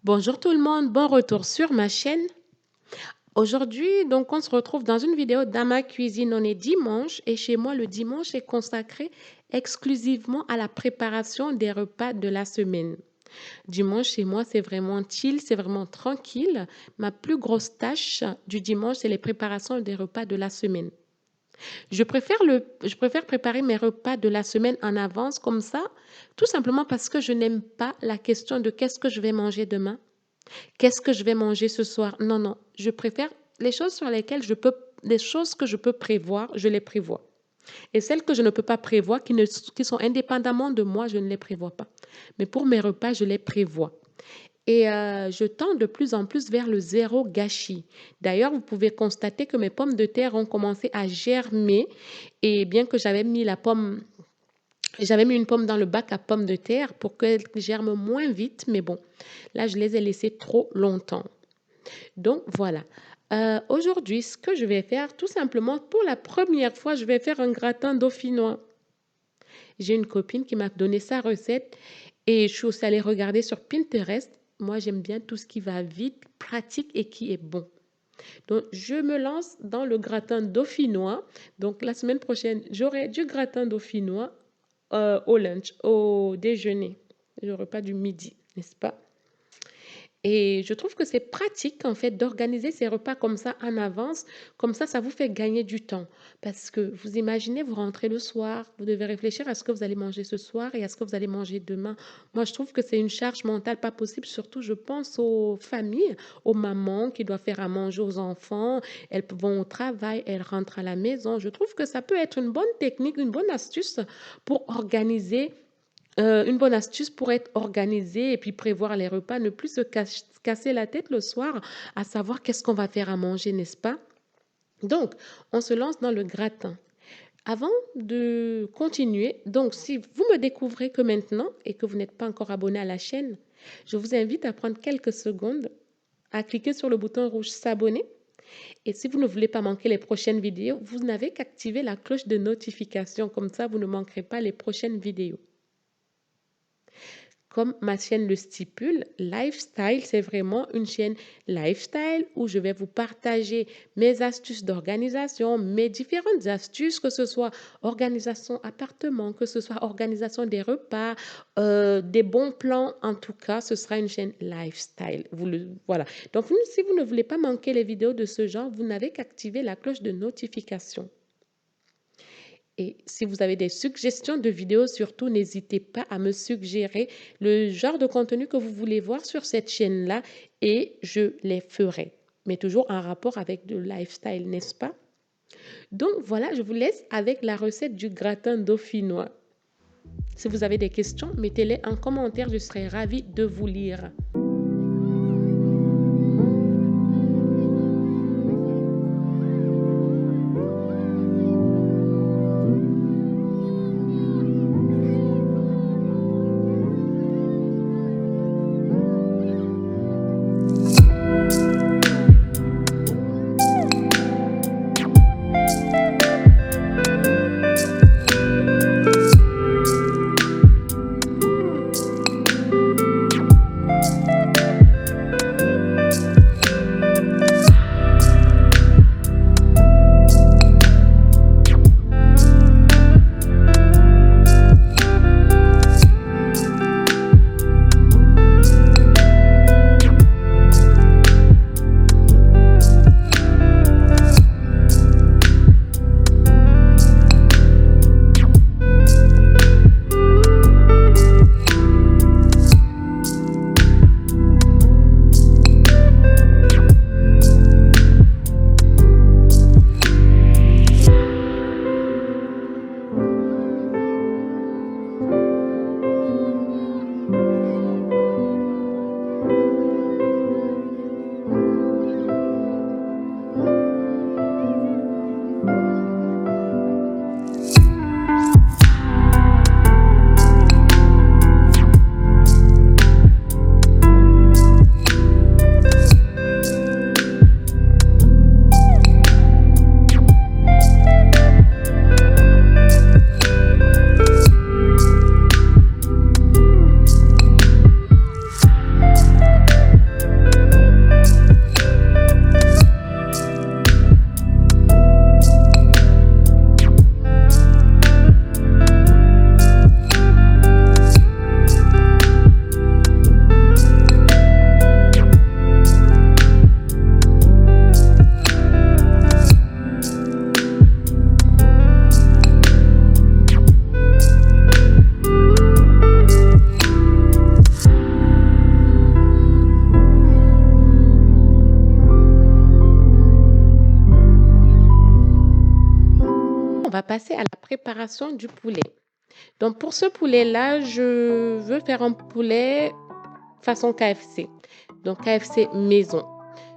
Bonjour tout le monde, bon retour sur ma chaîne. Aujourd'hui, donc, on se retrouve dans une vidéo dans ma cuisine. On est dimanche et chez moi, le dimanche est consacré exclusivement à la préparation des repas de la semaine. Dimanche, chez moi, c'est vraiment chill, c'est vraiment tranquille. Ma plus grosse tâche du dimanche, c'est les préparations des repas de la semaine. Je préfère préparer mes repas de la semaine en avance comme ça, tout simplement parce que je n'aime pas la question de qu'est-ce que je vais manger demain. Qu'est-ce que je vais manger ce soir? Non, non, je préfère les choses sur lesquelles les choses que je peux prévoir, je les prévois. Et celles que je ne peux pas prévoir, qui sont indépendamment de moi, je ne les prévois pas. Mais pour mes repas, je les prévois. Et je tends de plus en plus vers le zéro gâchis. D'ailleurs, vous pouvez constater que mes pommes de terre ont commencé à germer. Et bien que j'avais mis une pomme dans le bac à pommes de terre pour qu'elle germe moins vite, mais bon, là, je les ai laissées trop longtemps. Donc, voilà. Aujourd'hui, ce que je vais faire, tout simplement, pour la première fois, je vais faire un gratin dauphinois. J'ai une copine qui m'a donné sa recette et je suis aussi allée regarder sur Pinterest. Moi, j'aime bien tout ce qui va vite, pratique et qui est bon. Donc, je me lance dans le gratin dauphinois. Donc, la semaine prochaine, j'aurai du gratin dauphinois au lunch, au déjeuner, le repas du midi, n'est-ce pas? Et je trouve que c'est pratique en fait d'organiser ces repas comme ça en avance. Comme ça vous fait gagner du temps. Parce que vous imaginez, vous rentrez le soir, vous devez réfléchir à ce que vous allez manger ce soir et à ce que vous allez manger demain. Moi, je trouve que c'est une charge mentale pas possible. Surtout, je pense aux familles, aux mamans qui doivent faire à manger aux enfants. Elles vont au travail, elles rentrent à la maison. Je trouve que ça peut être une bonne technique, une bonne astuce pour organiser une bonne astuce pour être organisé et puis prévoir les repas, ne plus casser la tête le soir à savoir qu'est-ce qu'on va faire à manger, n'est-ce pas? Donc, on se lance dans le gratin. Avant de continuer, donc si vous me découvrez que maintenant et que vous n'êtes pas encore abonné à la chaîne, je vous invite à prendre quelques secondes à cliquer sur le bouton rouge s'abonner. Et si vous ne voulez pas manquer les prochaines vidéos, vous n'avez qu'activer la cloche de notification. Comme ça, vous ne manquerez pas les prochaines vidéos. Comme ma chaîne le stipule, Lifestyle, c'est vraiment une chaîne lifestyle où je vais vous partager mes astuces d'organisation, mes différentes astuces, que ce soit organisation appartement, que ce soit organisation des repas, des bons plans. En tout cas, ce sera une chaîne lifestyle. Voilà. Donc, si vous ne voulez pas manquer les vidéos de ce genre, vous n'avez qu'activer la cloche de notification. Et si vous avez des suggestions de vidéos, surtout, n'hésitez pas à me suggérer le genre de contenu que vous voulez voir sur cette chaîne-là et je les ferai. Mais toujours en rapport avec le lifestyle, n'est-ce pas? Donc voilà, je vous laisse avec la recette du gratin dauphinois. Si vous avez des questions, mettez-les en commentaire, je serai ravie de vous lire. on va passer à la préparation du poulet. Donc, pour ce poulet-là, je veux faire un poulet façon KFC. Donc, KFC maison.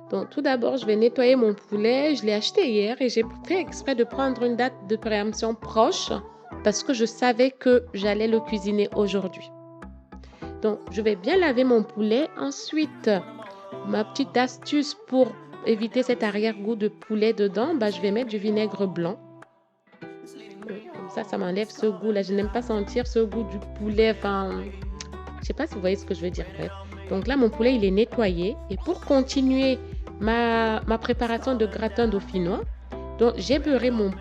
Donc, tout d'abord, je vais nettoyer mon poulet. Je l'ai acheté hier et j'ai fait exprès de prendre une date de péremption proche parce que je savais que j'allais le cuisiner aujourd'hui. Donc, je vais bien laver mon poulet. Ensuite, ma petite astuce pour éviter cet arrière-goût de poulet dedans, je vais mettre du vinaigre blanc. Comme ça m'enlève ce goût-là. Je n'aime pas sentir ce goût du poulet. Enfin, je sais pas si vous voyez ce que je veux dire. Bref. Donc là, mon poulet, il est nettoyé. Et pour continuer ma préparation de gratin dauphinois, donc j'ai beurré mon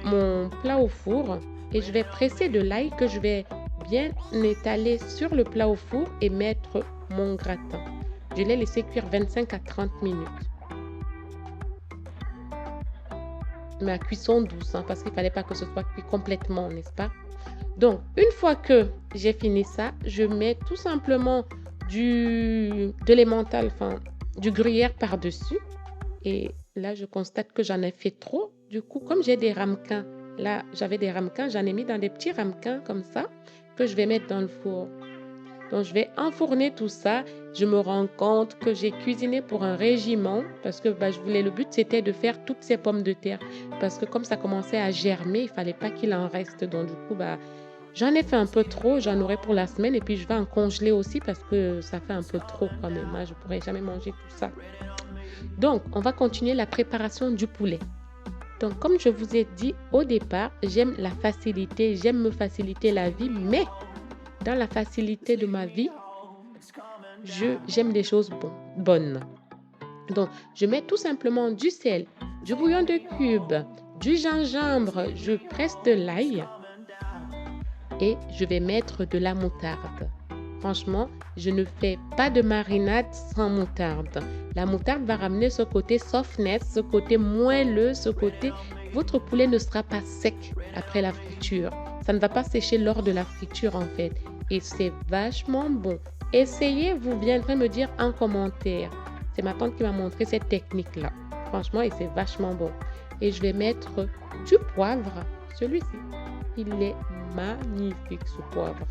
plat au four et je vais presser de l'ail que je vais bien étaler sur le plat au four et mettre mon gratin. Je l'ai laissé cuire 25 à 30 minutes. Mais à cuisson douce, parce qu'il ne fallait pas que ce soit cuit complètement, n'est-ce pas? Donc, une fois que j'ai fini ça, je mets tout simplement de l'emmental, du gruyère par-dessus. Et là, je constate que j'en ai fait trop. Du coup, comme j'ai des ramequins, là, j'avais des ramequins, j'en ai mis dans des petits ramequins comme ça que je vais mettre dans le four. Donc, je vais enfourner tout ça. Je me rends compte que j'ai cuisiné pour un régiment parce que le but, c'était de faire toutes ces pommes de terre. Parce que comme ça commençait à germer, il ne fallait pas qu'il en reste. Donc, du coup, j'en ai fait un peu trop. J'en aurai pour la semaine et puis je vais en congeler aussi parce que ça fait un peu trop quand même. Je ne pourrais jamais manger tout ça. Donc, on va continuer la préparation du poulet. Donc, comme je vous ai dit au départ, j'aime la facilité, j'aime me faciliter la vie, mais dans la facilité de ma vie, j'aime des choses bonnes. Donc, je mets tout simplement du sel, du bouillon de cube, du gingembre, je presse de l'ail et je vais mettre de la moutarde. Franchement, je ne fais pas de marinade sans moutarde. La moutarde va ramener ce côté softness, ce côté moelleux, ce côté... Votre poulet ne sera pas sec après la friture. Ça ne va pas sécher lors de la friture en fait. Et c'est vachement bon. Essayez, vous viendrez me dire en commentaire. C'est ma tante qui m'a montré cette technique-là. Franchement, et c'est vachement bon. Et je vais mettre du poivre. Celui-ci, il est magnifique ce poivre.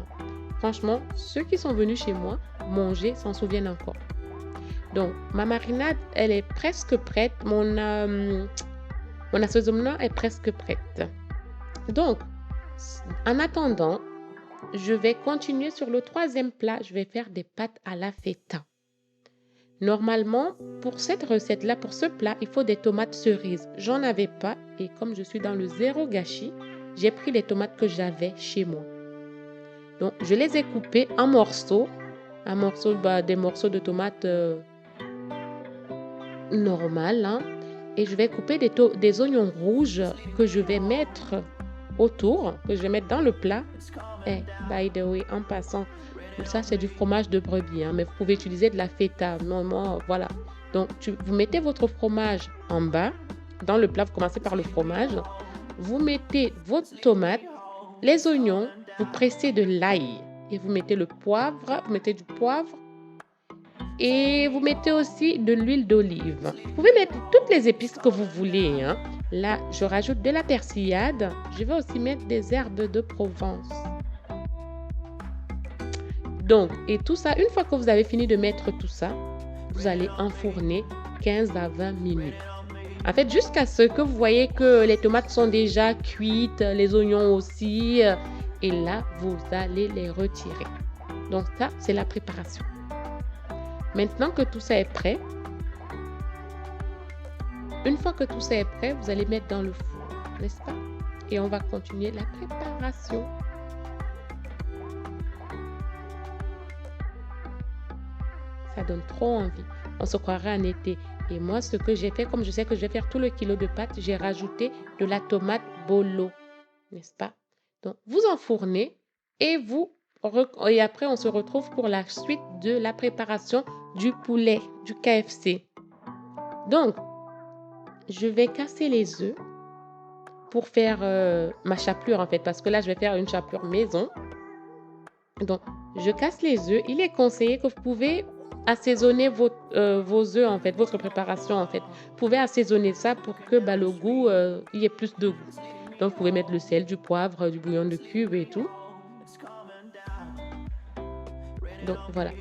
Franchement, ceux qui sont venus chez moi manger s'en souviennent encore. Donc, ma marinade, elle est presque prête. Mon assaisonnement est presque prête. Donc, en attendant, je vais continuer sur le troisième plat. Je vais faire des pâtes à la feta. Normalement, pour cette recette-là, pour ce plat, il faut des tomates cerises. J'en avais pas et comme je suis dans le zéro gâchis, j'ai pris les tomates que j'avais chez moi. Donc, je les ai coupées en morceaux. Des morceaux de tomates normales. Et je vais couper des oignons rouges que je vais mettre autour, que je vais mettre dans le plat. Et, by the way, en passant, ça c'est du fromage de brebis, mais vous pouvez utiliser de la feta. Voilà. Donc, vous mettez votre fromage en bas. Dans le plat, vous commencez par le fromage. Vous mettez votre tomate, les oignons, vous pressez de l'ail et vous mettez le poivre, vous mettez du poivre et vous mettez aussi de l'huile d'olive. Vous pouvez mettre toutes les épices que vous voulez. Là, je rajoute de la persillade. Je vais aussi mettre des herbes de Provence. Donc, et tout ça, une fois que vous avez fini de mettre tout ça, vous allez enfourner 15 à 20 minutes. En fait, jusqu'à ce que vous voyez que les tomates sont déjà cuites, les oignons aussi. Et là, vous allez les retirer. Donc ça, c'est la préparation. Maintenant que tout ça est prêt, une fois que tout ça est prêt, vous allez mettre dans le four, n'est-ce pas? Et on va continuer la préparation. Ça donne trop envie. On se croirait en été. Et moi, ce que j'ai fait, comme je sais que je vais faire tout le kilo de pâtes, j'ai rajouté de la tomate bolo, n'est-ce pas? Donc, vous enfournez et après, on se retrouve pour la suite de la préparation du poulet, du KFC. Donc, je vais casser les œufs pour faire ma chapelure en fait, parce que là, je vais faire une chapelure maison. Donc, je casse les œufs. Il est conseillé que vous pouvez assaisonner vos œufs en fait, votre préparation en fait. Vous pouvez assaisonner ça pour que le goût, il y ait plus de goût. Donc, vous pouvez mettre le sel, du poivre, du bouillon de cube et tout. Donc, voilà.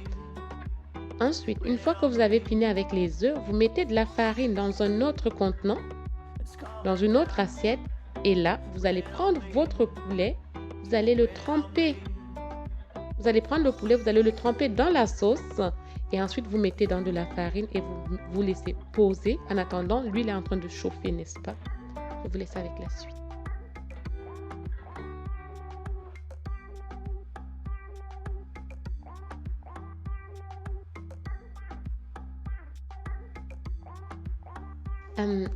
Ensuite, une fois que vous avez fini avec les œufs, vous mettez de la farine dans un autre contenant, dans une autre assiette. Et là, vous allez prendre votre poulet, vous allez le tremper. Vous allez prendre le poulet, vous allez le tremper dans la sauce. Et ensuite, vous mettez dans de la farine et vous laissez poser. En attendant, l'huile est en train de chauffer, n'est-ce pas? Je vous laisse avec la suite.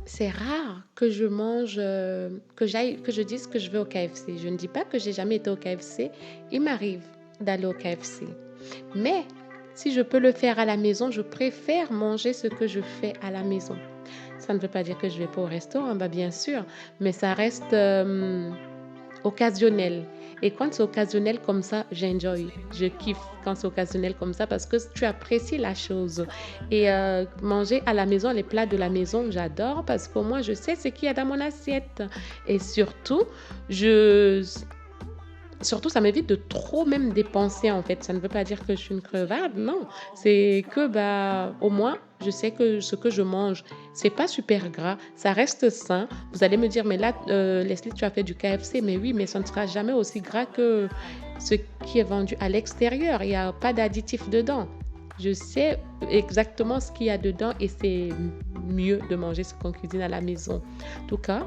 C'est rare que je mange, que je dise que je vais au KFC. Je ne dis pas que j'ai jamais été au KFC. Il m'arrive d'aller au KFC. Mais si je peux le faire à la maison, je préfère manger ce que je fais à la maison. Ça ne veut pas dire que je vais pas au restaurant, bah bien sûr, mais ça reste occasionnel. Et quand c'est occasionnel comme ça, j'enjoy. Je kiffe quand c'est occasionnel comme ça parce que tu apprécies la chose. Et manger à la maison, les plats de la maison, j'adore parce que moi, je sais ce qu'il y a dans mon assiette. Et surtout, je surtout, ça m'évite de trop même dépenser en fait. Ça ne veut pas dire que je suis une crevarde, non. C'est que bah au moins je sais que ce que je mange, c'est pas super gras, ça reste sain. Vous allez me dire, mais là, Leslie, tu as fait du KFC, mais oui, mais ça ne sera jamais aussi gras que ce qui est vendu à l'extérieur. Il n'y a pas d'additifs dedans. Je sais exactement ce qu'il y a dedans et c'est mieux de manger ce qu'on cuisine à la maison. En tout cas,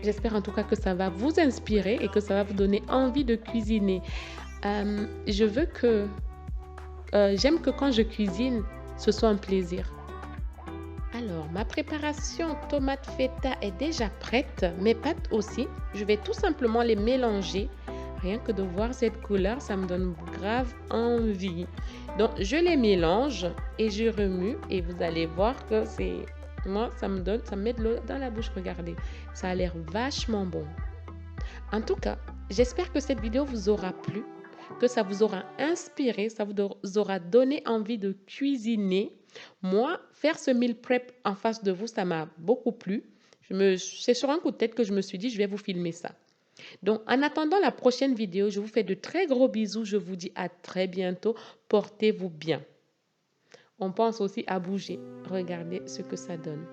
j'espère en tout cas que ça va vous inspirer et que ça va vous donner envie de cuisiner. Je veux que, j'aime que quand je cuisine, ce soit un plaisir. Alors, ma préparation tomate feta est déjà prête, mes pâtes aussi. Je vais tout simplement les mélanger. Rien que de voir cette couleur, ça me donne grave envie. Donc, je les mélange et je remue et vous allez voir que c'est... Moi, ça me met de l'eau dans la bouche, regardez. Ça a l'air vachement bon. En tout cas, j'espère que cette vidéo vous aura plu, que ça vous aura inspiré, ça vous aura donné envie de cuisiner. Moi, faire ce meal prep en face de vous, ça m'a beaucoup plu. C'est sur un coup de tête que je me suis dit, je vais vous filmer ça. Donc, en attendant la prochaine vidéo, je vous fais de très gros bisous. Je vous dis à très bientôt. Portez-vous bien. On pense aussi à bouger. Regardez ce que ça donne.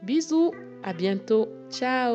Bisous, à bientôt. Ciao.